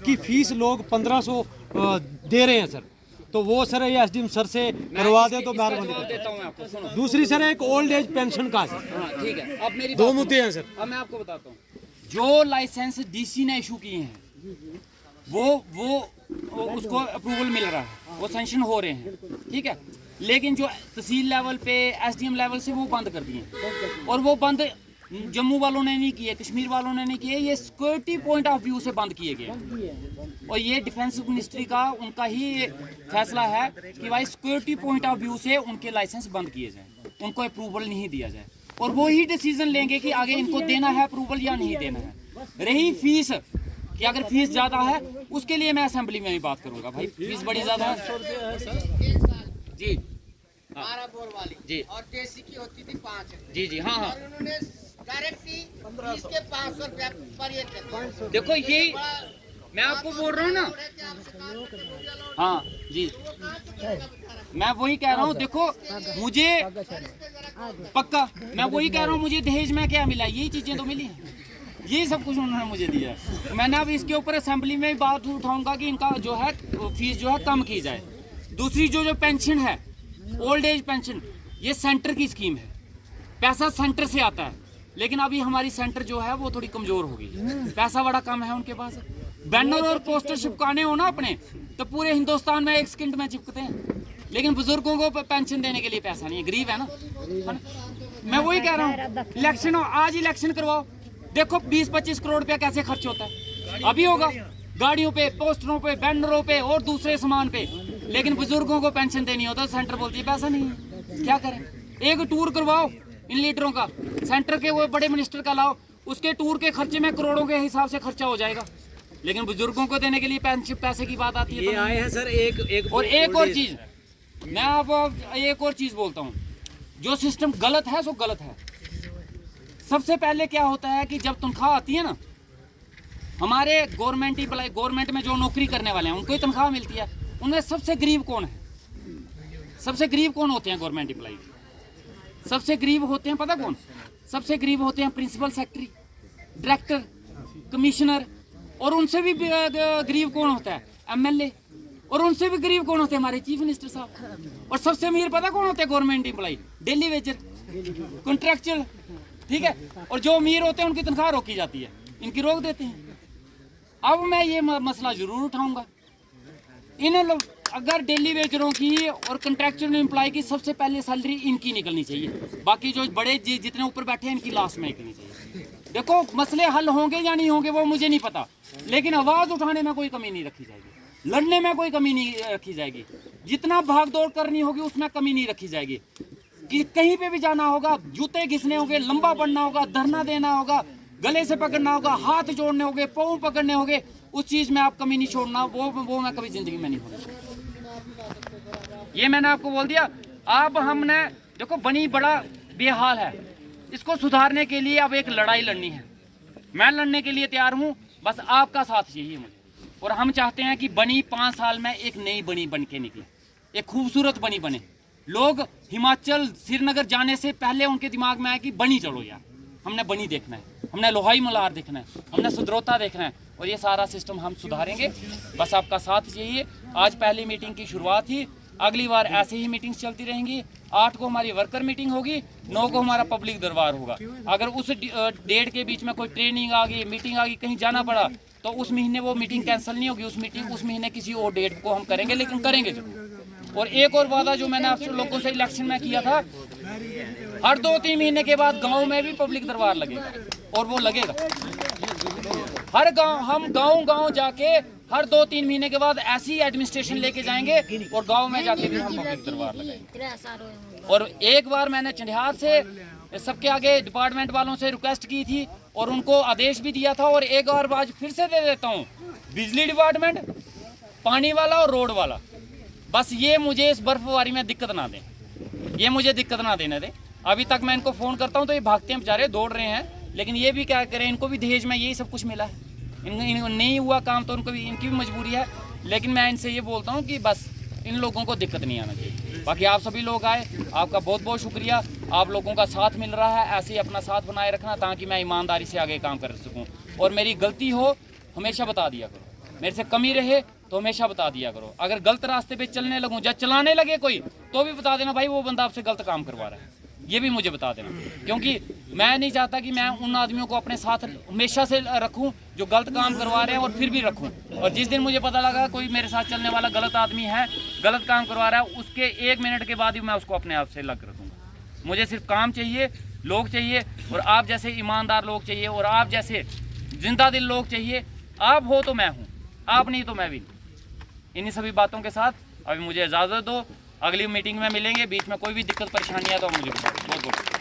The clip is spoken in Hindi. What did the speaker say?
की फीस लोग 1500 दे रहे हैं सर। तो वो सर ये एसडीएम सर से करवा दे तो मेहरबानी देता हूँ मैं आपको, सुनो। दूसरी सर एक ओल्ड एज पेंशन का सर, हाँ ठीक है, अब मेरी दो बात मुद्दे सुनो। हैं सर। अब मैं आपको बताता हूँ, जो लाइसेंस डीसी ने इशू किए हैं वो उसको अप्रूवल मिल रहा है, वो सैंक्शन हो रहे हैं, ठीक है। लेकिन जो तहसील लेवल पे एसडीएम लेवल से वो बंद कर दिए, और वो बंद जम्मू वालों ने नहीं किए, कश्मीर वालों ने नहीं किए, ये सिक्योरिटी पॉइंट ऑफ व्यू से बंद किए गए। और ये डिफेंस मिनिस्ट्री का उनका ही फैसला है कि भाई सिक्योरिटी पॉइंट ऑफ व्यू से उनके लाइसेंस बंद किए जाएं, उनको अप्रूवल नहीं दिया जाए, और वो ही डिसीजन लेंगे कि आगे इनको देना है अप्रूवल या नहीं देना है। रही फीस कि अगर फीस ज़्यादा है उसके लिए मैं असेंबली में भी बात करूंगा, भाई फीस बड़ी ज़्यादा है जी, 12 बोर वाली जी, और देसी की होती थी 5 जी जी, हाँ हाँ। और उन्होंने डायरेक्टली इसके 500 रुपया पर एक कर देखो ये मैं आपको बोल रहा हूँ ना, हाँ जी, मैं वही कह रहा हूँ। देखो मुझे पक्का, मैं वही कह रहा हूँ, मुझे दहेज में क्या मिला, यही चीजें तो मिली हैं, ये सब कुछ उन्होंने मुझे दिया है। मैंने अब इसके ऊपर असेंबली में बात उठाऊंगा कि इनका जो है फीस जो है कम की जाए। दूसरी जो पेंशन है, ओल्ड एज पेंशन, ये सेंटर की स्कीम है, पैसा सेंटर से आता है, लेकिन अभी हमारी सेंटर जो है वो थोड़ी कमजोर हो गई, पैसा बड़ा कम है उनके पास। बैनर और पोस्टर चिपकाने हो ना अपने, तो पूरे हिंदुस्तान में एक सेकंड में चिपकते हैं, लेकिन बुजुर्गों को पेंशन देने के लिए पैसा नहीं है, गरीब है ना। मैं वही कह रहा हूँ, इलेक्शन हो, आज इलेक्शन करवाओ, देखो 20-25 करोड़ रुपया कैसे खर्च होता है, अभी होगा गाड़ियों पे, पोस्टरों पे, बैनरों पे और दूसरे सामान पे, लेकिन बुजुर्गों को पेंशन देनी होता है, सेंटर बोलती है पैसा नहीं है, क्या करें। एक टूर करवाओ इन लीडरों का, सेंटर के वो बड़े मिनिस्टर का लाओ, उसके टूर के खर्चे में करोड़ों के हिसाब से खर्चा हो जाएगा, लेकिन बुजुर्गों को देने के लिए पेंशन पैसे की बात आती है। ये आए हैं सर एक और एक और चीज, मैं आपको एक और चीज बोलता हूँ, जो सिस्टम गलत है सो गलत है। सबसे पहले क्या होता है कि जब तनख्वाह आती है ना, हमारे गवर्नमेंट एम्प्लॉय, गवर्नमेंट में जो नौकरी करने वाले हैं उनको ही तनख्वाह मिलती है, उनमें सबसे गरीब कौन है, सबसे गरीब कौन होते हैं गवर्नमेंट एम्प्लॉय, सबसे गरीब होते हैं पता कौन, सबसे गरीब होते हैं प्रिंसिपल सेक्रेटरी, डायरेक्टर, कमिश्नर, और उनसे भी गरीब कौन होता है एमएलए, और उनसे भी गरीब कौन होते हैं हमारे चीफ मिनिस्टर साहब, और सबसे अमीर पता कौन होते हैं government employ, daily wager, contractual, ठीक है। और जो अमीर होते हैं उनकी तनख्वाह रोकी जाती है, इनकी रोक देते हैं। अब मैं ये मसला जरूर उठाऊंगा, इन लोग अगर डेली वेजरों की और कॉन्ट्रैक्चुअल एम्प्लॉय की सबसे पहले सैलरी इनकी निकलनी चाहिए, बाकी जो बड़े जितने ऊपर बैठे हैं इनकी लास्ट में निकलनी चाहिए। देखो मसले हल होंगे या नहीं होंगे वो मुझे नहीं पता, लेकिन आवाज उठाने में कोई कमी नहीं रखी जाएगी, लड़ने में कोई कमी नहीं रखी जाएगी, जितना भाग दौड़ करनी होगी उसमें कमी नहीं रखी जाएगी, कि कहीं पे भी जाना होगा, जूते घिसने होंगे, लंबा पड़ना होगा, धरना देना होगा, गले से पकड़ना होगा, हाथ जोड़ने होंगे, पाँव पकड़ने होंगे, उस चीज में आप कमी नहीं छोड़ना, वो मैं कभी जिंदगी में नहीं होगा। ये मैंने आपको बोल दिया। अब हमने देखो बनी बड़ा बेहाल है, इसको सुधारने के लिए अब एक लड़ाई लड़नी है, मैं लड़ने के लिए तैयार हूँ, बस आपका साथ चाहिए मुझे। और हम चाहते हैं कि बनी 5 साल में एक नई बनी बन के निकले, एक खूबसूरत बनी बने। लोग हिमाचल श्रीनगर जाने से पहले उनके दिमाग में आए कि बनी चलो यार, हमने बनी देखना है, हमने लोहाई मल्हार देखना है, हमने सुद्रोता देखना है, और ये सारा सिस्टम हम सुधारेंगे, बस आपका साथ चाहिए। आज पहली मीटिंग की शुरुआत ही, अगली बार ऐसे ही मीटिंग्स चलती रहेंगी। 8 को हमारी वर्कर मीटिंग होगी, 9 को हमारा पब्लिक दरबार होगा। अगर उस डेट के बीच में कोई ट्रेनिंग आ गई, मीटिंग आ गई, कहीं जाना पड़ा, तो उस महीने वो मीटिंग कैंसिल नहीं होगी, उस महीने किसी और डेट को हम करेंगे, लेकिन करेंगे जरूर। और एक और वादा जो मैंने आप लोगों से इलेक्शन में किया था, हर 2-3 महीने के बाद गाँव में भी पब्लिक दरबार लगेगा, और वो लगेगा हर गांव। हम गांव जाके हर 2-3 महीने के बाद ऐसी एडमिनिस्ट्रेशन लेके जाएंगे, और गांव में जाके भी हम पब्लिक दरबार लगाएंगे। और एक बार मैंने चंडियार से सबके आगे डिपार्टमेंट वालों से रिक्वेस्ट की थी, और उनको आदेश भी दिया था, और एक और आज फिर से दे देता हूँ, बिजली डिपार्टमेंट, पानी वाला और रोड वाला, बस ये मुझे इस बर्फबारी में दिक्कत ना दें, ये मुझे दिक्कत ना देने दें। अभी तक मैं इनको फ़ोन करता हूँ तो ये भागते हैं बेचारे, दौड़ रहे हैं, लेकिन ये भी क्या करें, इनको भी दहेज में यही सब कुछ मिला है, इनको नहीं हुआ काम तो उनको भी, इनकी भी मजबूरी है। लेकिन मैं इनसे ये बोलता हूँ कि बस इन लोगों को दिक्कत नहीं आना चाहिए। बाकी आप सभी लोग आए, आपका बहुत बहुत शुक्रिया, आप लोगों का साथ मिल रहा है, ऐसे ही अपना साथ बनाए रखना ताकि मैं ईमानदारी से आगे काम कर सकूँ, और मेरी गलती हो हमेशा बता दिया करो। मेरे से कमी रहे तो हमेशा बता दिया करो। अगर गलत रास्ते पे चलने लगूं, जब चलाने लगे कोई तो भी बता देना भाई वो बंदा आपसे गलत काम करवा रहा है, ये भी मुझे बता देना, क्योंकि मैं नहीं चाहता कि मैं उन आदमियों को अपने साथ हमेशा से रखूं जो गलत काम करवा रहे हैं और फिर भी रखूं। और जिस दिन मुझे पता लगा कोई मेरे साथ चलने वाला गलत आदमी है, गलत काम करवा रहा है, उसके 1 मिनट के बाद ही मैं उसको अपने आप से अलग कर दूंगा। मुझे सिर्फ काम चाहिए, लोग चाहिए, और आप जैसे ईमानदार लोग चाहिए, और आप जैसे जिंदा दिल लोग चाहिए। आप हो तो मैं हूँ, आप नहीं तो मैं भी नहीं। इन्हीं सभी बातों के साथ अभी मुझे इजाज़त दो, अगली मीटिंग में मिलेंगे। बीच में कोई भी दिक्कत परेशानी है तो मुझे बताओ। बहुत बहुत